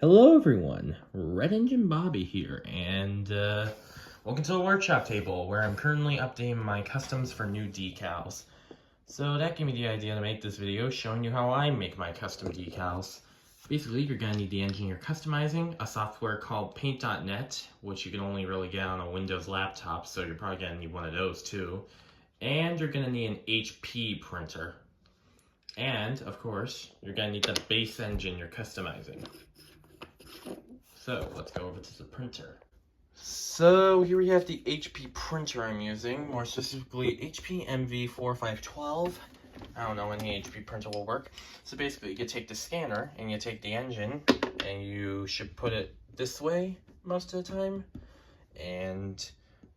Hello everyone, Red Engine Bobby here, and welcome to the workshop table where I'm currently updating my customs for new decals. So that gave me the idea to make this video showing you how I make my custom decals. Basically, you're going to need the engine you're customizing, a software called Paint.net, which you can only really get on a Windows laptop, so you're probably going to need one of those too. And you're going to need an HP printer. And, of course, you're going to need the base engine you're customizing. So let's go over to the printer. So here we have the HP printer I'm using, more specifically HP MV4512. I don't know when the HP printer will work. So basically you take the scanner and you take the engine and you should put it this way most of the time. And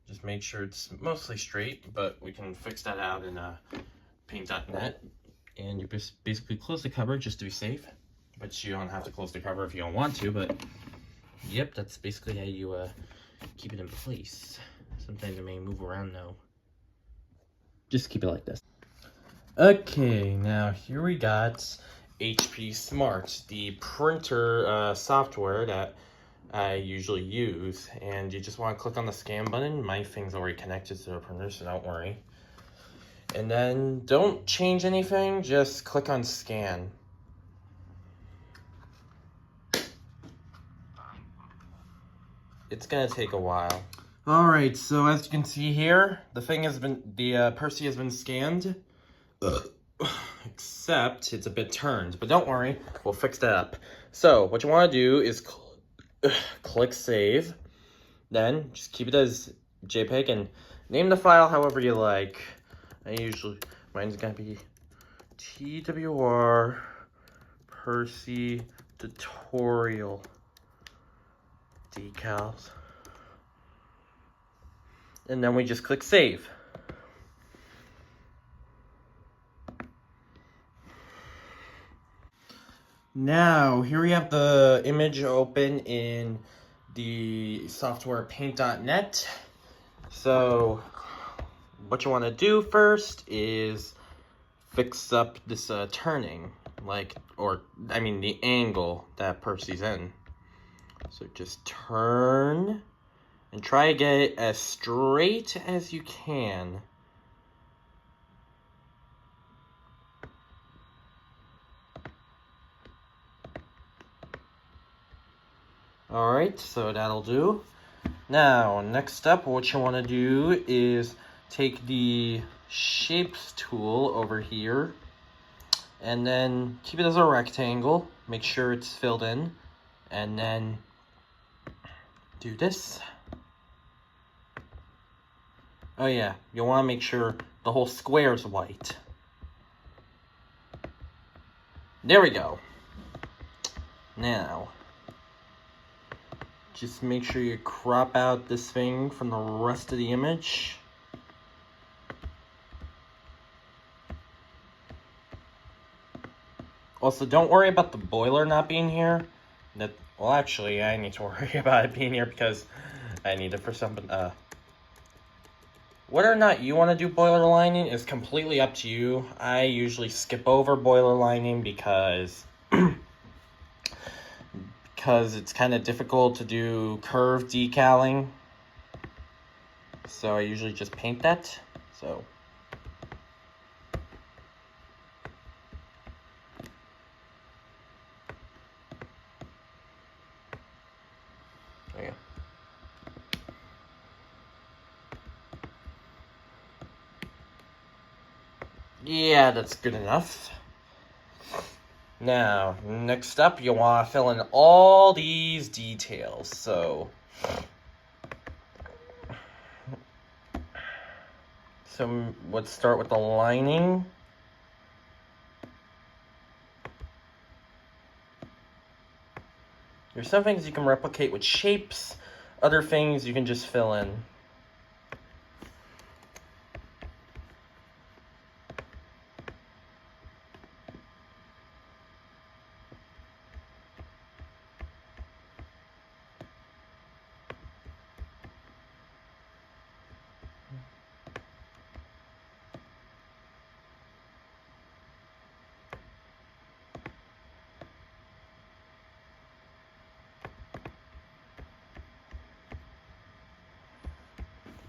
just make sure it's mostly straight, but we can fix that out in Paint.net. And you just basically close the cover just to be safe. But you don't have to close the cover if you don't want to, but yep, that's basically how you keep it in place. Sometimes it may move around though. Just keep it like this. Okay, now here we got HP Smart, the printer software that I usually use. And you just want to click on the scan button. My thing's already connected to the printer, so don't worry. And then don't change anything, just click on scan. It's gonna take a while. All right, so as you can see here, the Percy has been scanned. Except it's a bit turned, but don't worry, we'll fix that up. So what you want to do is click save, then just keep it as JPEG and name the file however you like. Mine's gonna be TWR Percy tutorial decals. And then we just click save. Now, here we have the image open in the software Paint.net. So, what you want to do first is fix up this turning, the angle that Percy's in. So just turn and try to get it as straight as you can. Alright, so that'll do. Now, next up, what you want to do is take the shapes tool over here and then keep it as a rectangle. Make sure it's filled in. And then do this. Oh yeah, you'll want to make sure the whole square is white. There we go. Now, just make sure you crop out this thing from the rest of the image. Also, don't worry about the boiler not being here. Well, actually, I need to worry about it being here because I need it for something. Whether or not you want to do boiler lining is completely up to you. I usually skip over boiler lining because it's kind of difficult to do curved decaling. So I usually just paint that. So there you go. Yeah, that's good enough. Now, next up, you want to fill in all these details. So let's start with the lining. There's some things you can replicate with shapes, other things you can just fill in.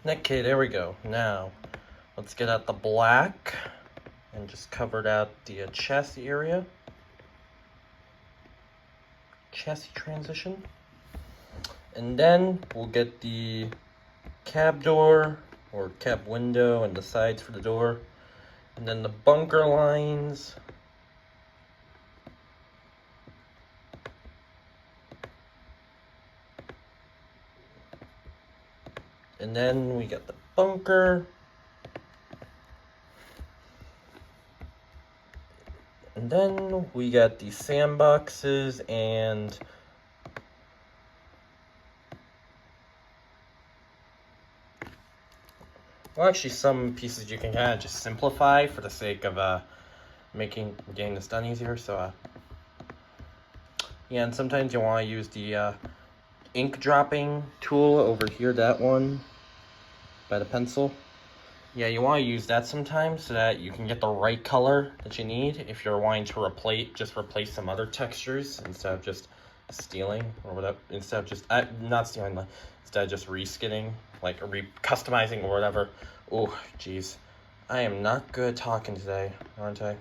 Okay, there we go. Now, let's get out the black and just covered out the chassis area. Chassis transition. And then we'll get the cab door or cab window and the sides for the door. And then the bunker lines. And then we got the bunker. And then we got the sandboxes and well, actually some pieces you can kind of just simplify for the sake of getting this done easier. So yeah, and sometimes you want to use the ink dropping tool over here, that one by the pencil. Yeah, you want to use that sometimes so that you can get the right color that you need if you're wanting to replace some other textures instead of just stealing or whatever, instead of just not stealing, instead of just reskinning, like customizing or whatever. Oh geez, I am not good at talking today, aren't I?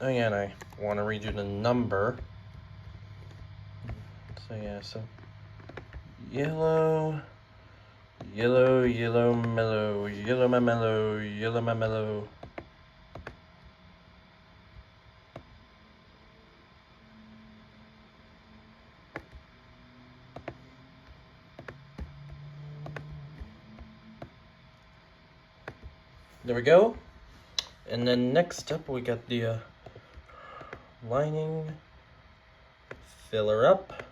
Oh yeah, and I want to redo the number. So yeah, so yellow, yellow, yellow, mellow, yellow, my mellow, yellow, my mellow. There we go. And then next up we got the lining, filler up.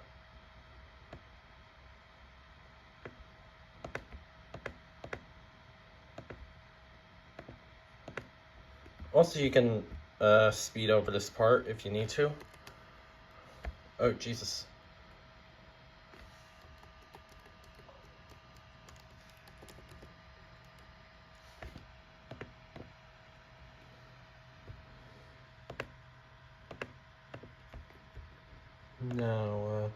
Also, you can speed over this part if you need to. Oh, Jesus. Now,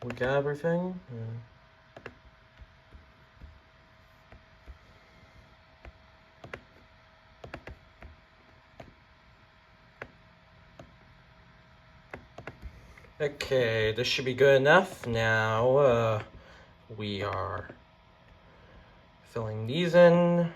we got everything. Okay, this should be good enough. Now, we are filling these in.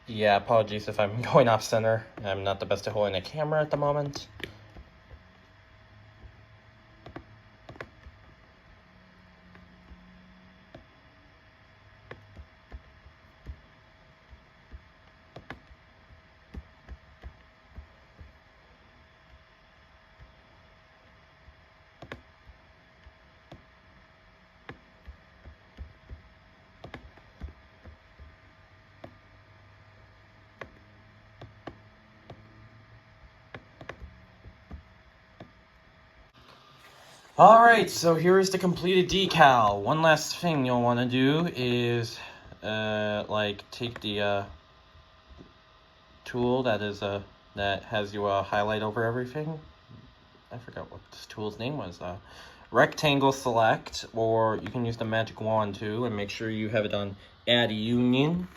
Yeah, apologies if I'm going off center. I'm not the best at holding a camera at the moment. Alright, so here's the completed decal. One last thing you'll want to do is, take the tool that has you highlight over everything. I forgot what this tool's name was. Rectangle select, or you can use the magic wand too, and make sure you have it on add union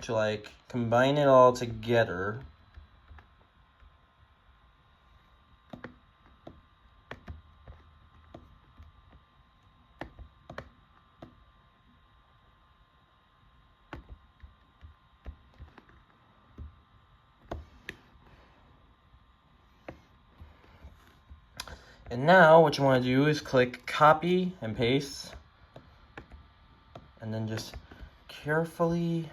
to combine it all together. And now what you want to do is click copy and paste, and then just carefully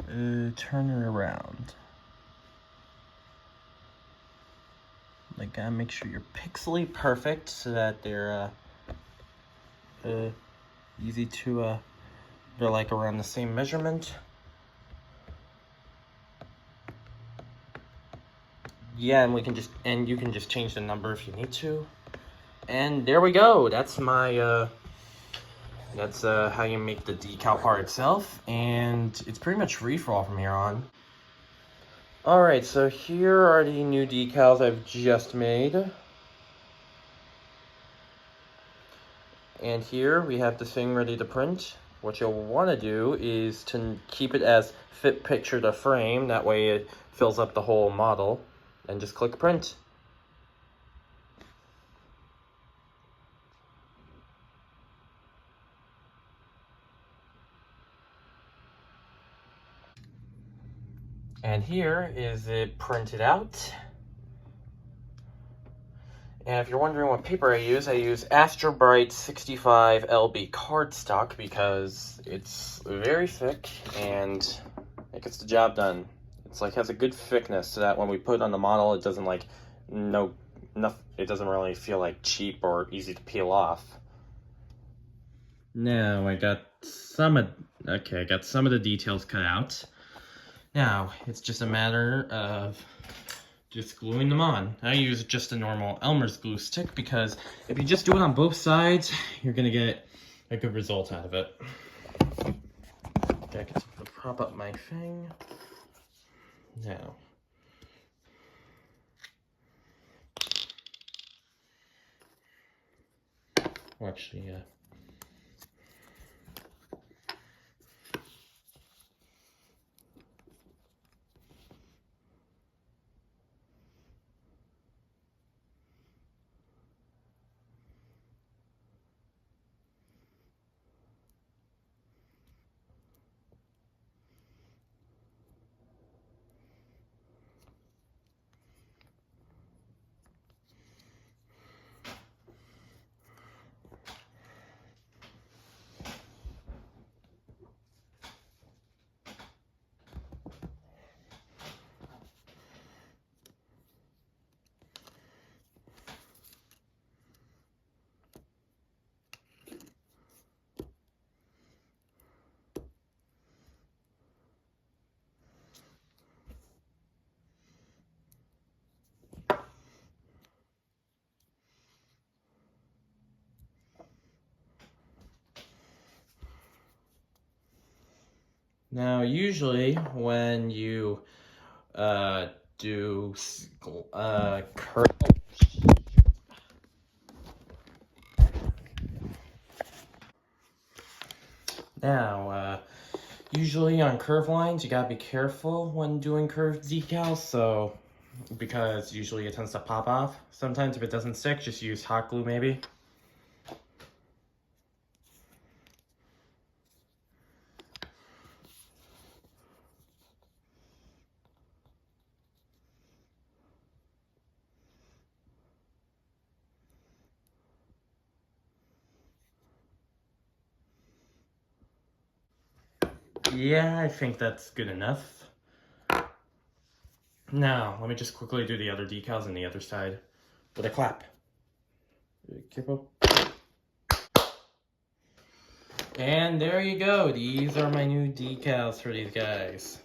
turn it around. Gotta make sure you're pixely perfect so that they're easy to they're around the same measurement. yeah, and you can just change the number if you need to. And there we go. That's my that's how you make the decal part itself, and it's pretty much free for all from here on. Alright, so here are the new decals I've just made. And here we have the thing ready to print. What you'll want to do is to keep it as fit picture to frame, that way it fills up the whole model, and just click print. And here is it printed out. And if you're wondering what paper I use Astro Bright 65 LB cardstock because it's very thick and it gets the job done. It's like has a good thickness so that when we put it on the model, it doesn't like it doesn't really feel like cheap or easy to peel off. Now I got some of the details cut out. Now it's just a matter of just gluing them on. I use just a normal Elmer's glue stick because if you just do it on both sides, you're gonna get a good result out of it. Okay, I can prop up my thing. Now. Well, actually, now usually when you do curve. Now, usually on curve lines, you gotta be careful when doing curved decals, so because usually it tends to pop off. Sometimes if it doesn't stick, just use hot glue maybe. Yeah, I think that's good enough. Now, let me just quickly do the other decals on the other side with a clap. Careful. And there you go. These are my new decals for these guys.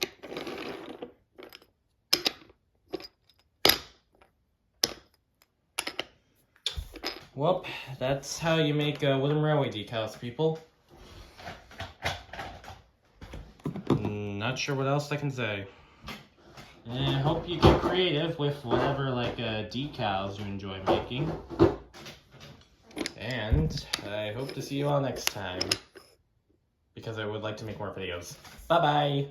Well, that's how you make wooden railway decals, people. Not sure what else I can say. And I hope you get creative with whatever decals you enjoy making. And I hope to see you all next time, because I would like to make more videos. Bye-bye!